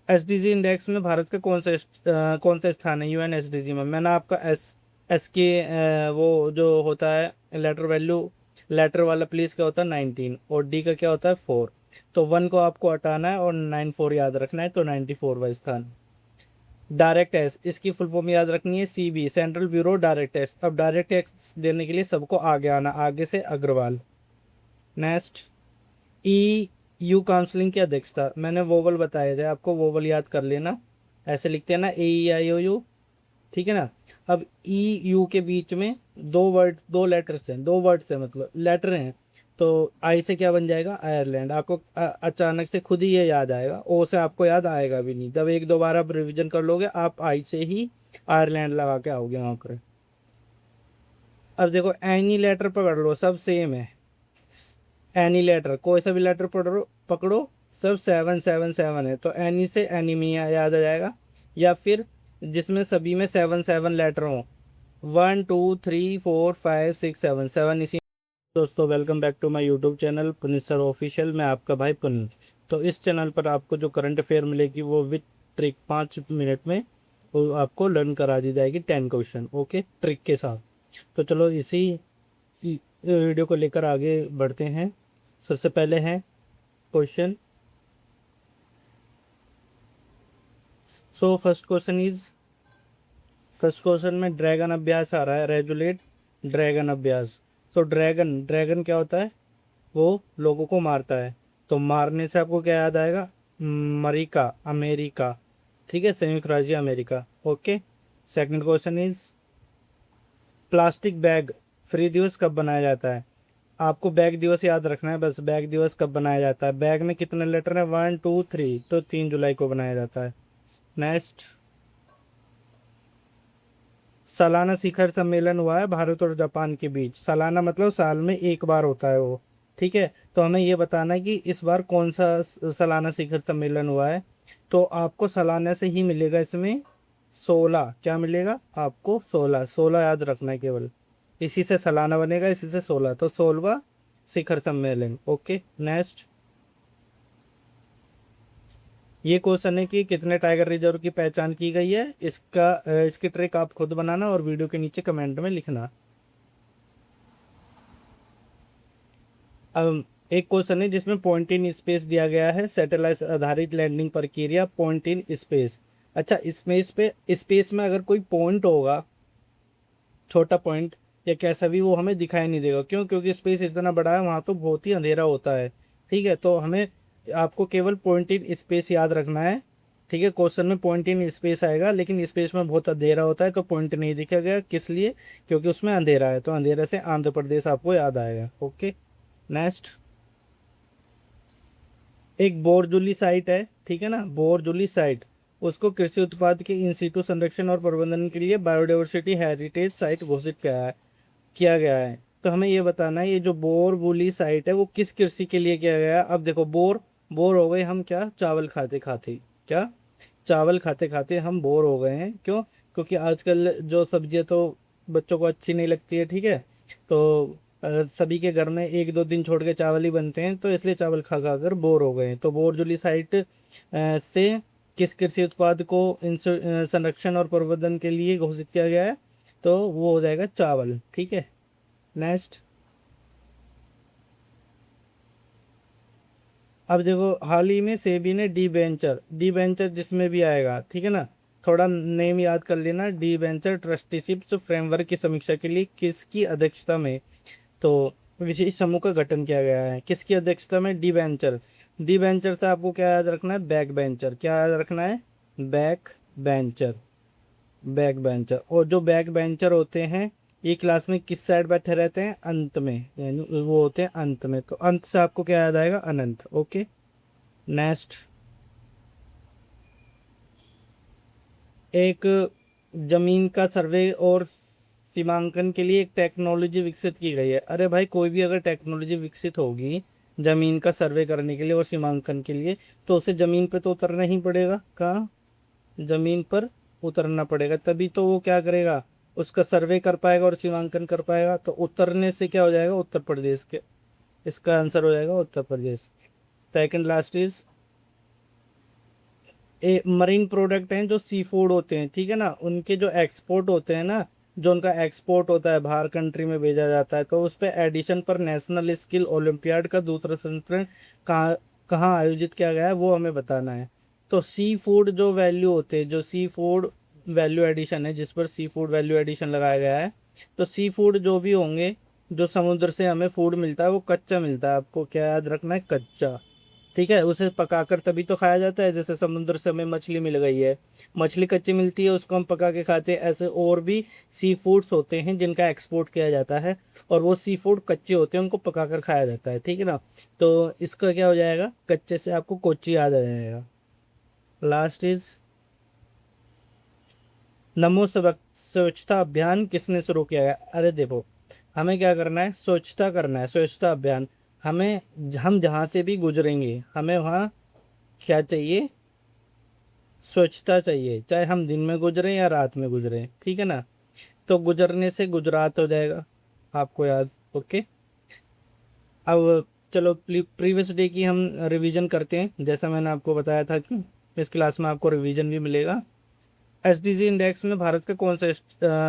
SDG index में भारत का कौन सा स्थान है यूएन एसडीजी में? मैंने आपका एस की वो जो होता है लेटर वैल्यू, लेटर वाला प्लीज क्या होता है 19, और डी का क्या होता है 4। तो 1 को आपको हटाना है और 94 याद रखना है, तो 94वां स्थान। डायरेक्ट टैक्स, इसकी फुल फॉर्म याद रखनी है CB, central bureau direct tax. अब डायरेक्ट टैक्स देने के लिए सबको आगे आना, आगे से Agarwal. Next, E U counselling की अध्यक्षता, मैंने वोवल बताए थे आपको, वोवल याद कर लेना। ऐसे लिखते हैं ना, ए ई आई ओ यू, ठीक है ना। अब ई यू के बीच में दो लेटर्स हैं, दो वर्ड्स हैं, मतलब लेटर हैं। तो आई से क्या बन जाएगा? आयरलैंड। आपको अचानक से खुद ही ये याद आएगा, ओ से आपको याद आएगा भी नहीं। जब एक दो बार आप रिविजन कर लोगे, आप आई से ही आयरलैंड लगा के आओगे वहाँ पर। अब देखो, एनी लेटर पकड़ लो, सब सेम है। एनी लेटर, कोई सा भी लेटर पकड़ो पकड़ो, सब 777 है, तो एनी से एनीमिया याद आ जाएगा। या फिर जिसमें सभी में 7 7 लेटर हो, 1 2 3 4 5 6 7 7 इसी। दोस्तों, welcome back to my YouTube channel Puneet sir official. मैं आपका भाई पुनीत। तो इस चैनल पर आपको जो करंट अफेयर मिलेगी वो विथ ट्रिक 5 मिनट में वो आपको लर्न करा दी जाएगी, 10 क्वेश्चन, ओके, ट्रिक के साथ। तो चलो इसी वीडियो को लेकर आगे बढ़ते हैं। सबसे पहले है क्वेश्चन। सो फर्स्ट क्वेश्चन में ड्रैगन अभ्यास आ रहा है, रेजुलेट ड्रैगन अभ्यास। सो ड्रैगन, ड्रैगन क्या होता है? वो लोगों को मारता है। तो मारने से आपको क्या याद आएगा? अमेरिका, अमेरिका, ठीक है, संयुक्त राज्य America, okay. Second question is, plastic bag free दिवस कब बनाया जाता है? आपको बैग दिवस याद रखना है बस। बैग दिवस कब बनाया जाता है? बैग में कितने लेटर हैं? 1 2 3, तो 3 जुलाई को बनाया जाता है। नेक्स्ट, सालाना शिखर सम्मेलन हुआ है भारत और जापान के बीच। सालाना मतलब साल में एक बार होता है वो, ठीक है। तो हमें ये बताना है कि इस बार कौन सा सालाना शिखर सम्मेलन हुआ है। तो आपको सालाना से ही मिलेगा इसमें 16। क्या मिलेगा आपको? 16, 16 याद रखना है केवल। इसी से सालाना बनेगा, इसी से 16, तो 16वां शिखर सम्मेलन, ओके। नेक्स्ट, ये क्वेश्चन है कि कितने टाइगर रिजर्व की पहचान की गई है। इसकी ट्रिक आप खुद बनाना और वीडियो के नीचे कमेंट में लिखना। अब एक क्वेश्चन है जिसमें पॉइंट इन स्पेस दिया गया है, सैटेलाइट आधारित लैंडिंग प्रक्रिया, पॉइंट इन स्पेस। अच्छा, स्पेस में अगर कोई पॉइंट होगा, छोटा पॉइंट या कैसा भी, वो हमें दिखाई नहीं देगा। क्यों? क्योंकि स्पेस इतना बड़ा है, वहाँ तो बहुत ही अंधेरा होता है, ठीक है। तो हमें, आपको केवल पॉइंट इन स्पेस याद रखना है, ठीक है। क्वेश्चन में पॉइंट इन स्पेस आएगा, लेकिन स्पेस में बहुत अंधेरा होता है, तो पॉइंट नहीं दिखा गया, किस लिए? क्योंकि उसमें अंधेरा है, तो अंधेरे से आंध्र प्रदेश आपको याद आएगा, ओके। नेक्स्ट, एक बोरजुली साइट है, ठीक है ना, बोरजुली साइट, उसको कृषि उत्पाद के इन सीटू संरक्षण और प्रबंधन के लिए बायोडाइवर्सिटी हेरिटेज साइट घोषित किया गया है। तो हमें ये बताना है, ये जो बोरबुली साइट है वो किस कृषि के लिए किया गया है। अब देखो, बोर बोर हो गए हम, क्या? चावल खाते खाते, क्या? चावल खाते खाते हम बोर हो गए हैं। क्यों? क्योंकि आजकल जो सब्जियां तो बच्चों को अच्छी नहीं लगती है, ठीक है। तो सभी के घर में एक दो दिन छोड़ के चावल ही बनते हैं, तो इसलिए चावल खा खा कर बोर हो गए हैं। तो बोरजुली साइट से किस कृषि उत्पाद को संरक्षण और प्रबंधन के लिए घोषित किया गया है? तो वो हो जाएगा चावल, ठीक है। नेक्स्ट, अब देखो, हाल ही में सेबी ने डी बेंचर जिसमें भी आएगा, ठीक है ना, थोड़ा नेम याद कर लेना। डी बेंचर ट्रस्टीशिप्स फ्रेमवर्क की समीक्षा के लिए किसकी अध्यक्षता में, तो विशेष समूह का गठन किया गया है। किसकी अध्यक्षता में? डी बेंचर से आपको क्या याद रखना है? Back bencher. क्या याद रखना है? Back bencher, back bencher. और जो बैक बेंचर होते हैं, ये क्लास में किस साइड बैठे रहते हैं? अंत में, यानी वो होते हैं अंत में। तो अंत से आपको क्या याद आएगा? अनंत, ओके। नेक्स्ट, एक जमीन का सर्वे और सीमांकन के लिए एक टेक्नोलॉजी विकसित की गई है। अरे भाई, कोई भी अगर टेक्नोलॉजी विकसित होगी जमीन का सर्वे करने के लिए और सीमांकन के लिए, तो उसे जमीन पे तो उतरना ही पड़ेगा। कहाँ? जमीन पर उतरना पड़ेगा, तभी तो वो क्या करेगा, उसका सर्वे कर पाएगा और सीमांकन कर पाएगा। तो उतरने से क्या हो जाएगा? उत्तर प्रदेश के, इसका आंसर हो जाएगा Uttar Pradesh. Second last is, marine product हैं जो सी फूड होते हैं, ठीक है ना, उनके जो एक्सपोर्ट होते हैं ना, जो उनका एक्सपोर्ट होता है बाहर कंट्री में भेजा जाता है, तो उस पे एडिशन पर नेशनल स्किल ओलंपियाड का दूसरा संस्करण कहाँ कहाँ आयोजित किया गया है वो हमें बताना है। तो सी फूड जो वैल्यू होते हैं, जो सी फूड वैल्यू एडिशन है, जिस पर सी फूड वैल्यू एडिशन लगाया गया है, तो सी फूड जो भी होंगे, जो समुद्र से हमें फूड मिलता है वो कच्चा मिलता है। आपको क्या याद रखना है, कच्चा। ठीक है, उसे पकाकर तभी तो खाया जाता है। जैसे समुद्र से हमें मछली मिल गई है, मछली कच्ची मिलती है, उसको हम पका के खाते हैं। ऐसे और भी सी फूड्स होते हैं जिनका एक्सपोर्ट किया जाता है, और वो सी फूड कच्चे होते हैं, उनको पकाकर खाया जाता है, ठीक है ना। तो इसका क्या हो जाएगा, कच्चे से आपको कोच्चि याद आ जाएगा। लास्ट इज नमो स्वच्छता अभियान किसने शुरू किया है। अरे देखो, हमें क्या करना है, स्वच्छता करना है, स्वच्छता अभियान। हमें, हम जहाँ से भी गुजरेंगे हमें वहाँ क्या चाहिए, स्वच्छता चाहिए, चाहे हम दिन में गुजरें या रात में गुजरें, ठीक है ना। तो गुजरने से गुजरात हो जाएगा, आपको याद। ओके, अब चलो प्रीवियस डे की हम रिवीजन करते हैं। जैसा मैंने आपको बताया था कि इस क्लास में आपको रिवीजन भी मिलेगा। एसडीजी इंडेक्स में भारत का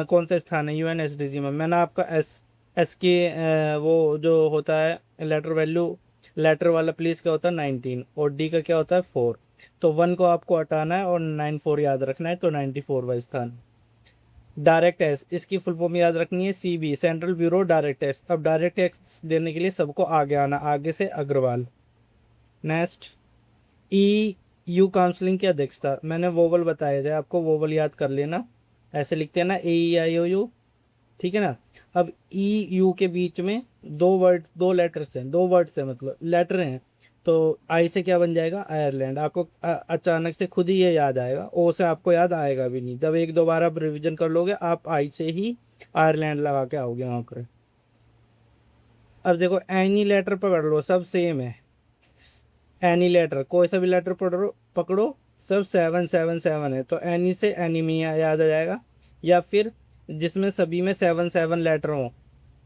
कौन सा स्थान है यूएन एसडीजी में। मैंने आपका एस के वो जो होता है लेटर वैल्यू, लेटर वाला प्लीज क्या होता है 19, और डी का क्या होता है 4। तो 1 को आपको हटाना है और 94 याद रखना है, तो 94वां स्थान। डायरेक्ट टैक्स, इसकी फुल फॉर्म याद रखनी है CB, central bureau direct tax. अब डायरेक्ट टैक्स देने के लिए सबको आगे आना, आगे से Agarwal. Next, E U counselling की अध्यक्षता। मैंने वोवल बताए थे आपको, वोवल याद कर लेना। ऐसे लिखते हैं ना, ए ई आई ओ यू, ठीक है ना। अब ई यू के बीच में दो वर्ड, दो लेटर्स हैं, दो वर्ड्स हैं, मतलब लेटर हैं। तो आई से क्या बन जाएगा, आयरलैंड। आपको अचानक से खुद ही ये याद आएगा, ओ से आपको याद आएगा भी नहीं। जब एक दो बार आप रिविजन कर लोगे, आप आई से ही आयरलैंड लगा के आओगे वहाँ पर। अब देखो, एनी लेटर पकड़ लो, सब सेम है। एनी लेटर, कोई सा भी लेटर पकड़ो पकड़ो, सब 777 है। तो एनी से एनीमिया याद आ जाएगा, या फिर जिसमें सभी में 7 लेटर हो,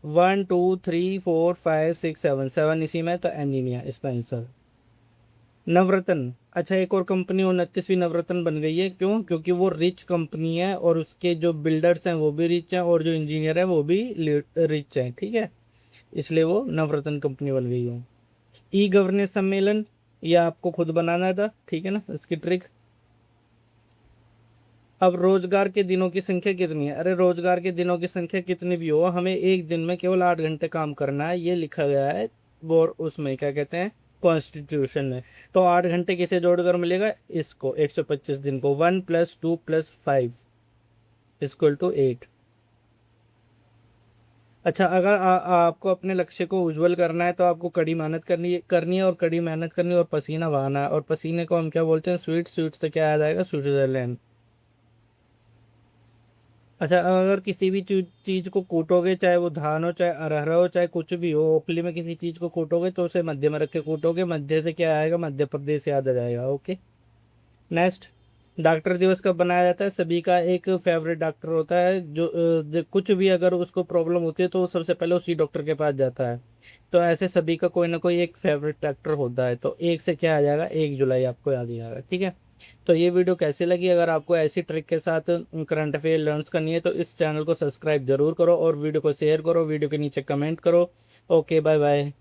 1 2 3 4 5 6 7 इसी में, तो एनीमिया इसका आंसर। नवरत्न, अच्छा एक और कंपनी 29वीं नवरत्न बन गई है, क्यों, क्योंकि वो रिच कंपनी है, और उसके जो बिल्डर्स हैं वो भी रिच हैं, और जो इंजीनियर हैं वो भी रिच हैं, ठीक है, इसलिए वो नवरत्न कंपनी बन गई है। ई गवर्नेंस सम्मेलन, ये आपको खुद बनाना था, ठीक है ना, इसकी ट्रिक। अब रोजगार के दिनों की संख्या कितनी है। अरे रोजगार के दिनों की संख्या कितनी भी हो, हमें एक दिन में केवल 8 घंटे काम करना है, ये लिखा गया है वो उसमें क्या कहते हैं, कॉन्स्टिट्यूशन में। तो 8 घंटे किसे जोड़कर मिलेगा, इसको 125 दिन को, 1 + 2 + 5 = 8। अच्छा, अगर आपको अपने लक्ष्य को उज्जवल करना है, तो आपको कड़ी मेहनत करनी है, और कड़ी मेहनत करनी है, और पसीना बहाना है। और पसीने को हम क्या बोलते हैं, स्वीट, स्वीट से क्या याद आएगा, स्विट्जरलैंड। अच्छा, अगर किसी भी चीज को कूटोगे, चाहे वो धान हो, चाहे अरहर हो, चाहे कुछ भी हो, ओखली में किसी चीज को कूटोगे तो उसे मध्य में रख के कूटोगे, मध्य से क्या आएगा, मध्य प्रदेश याद आ जाएगा। ओके, नेक्स्ट, डॉक्टर दिवस कब बनाया जाता है। सभी का एक फेवरेट डॉक्टर होता है, जो कुछ भी अगर उसको प्रॉब्लम होती है तो वो सबसे पहले उसी डॉक्टर के पास जाता है। तो ऐसे सभी का कोई ना कोई एक फेवरेट डॉक्टर होता है। तो एक से क्या आ जाएगा, 1 जुलाई आपको याद ही आएगा, ठीक है। तो ये वीडियो कैसी लगी, अगर आपको ऐसी ट्रिक के साथ करंट अफेयर लर्न करनी है तो इस चैनल को सब्सक्राइब जरूर करो, और वीडियो को शेयर करो, वीडियो के नीचे कमेंट करो। Okay, bye bye.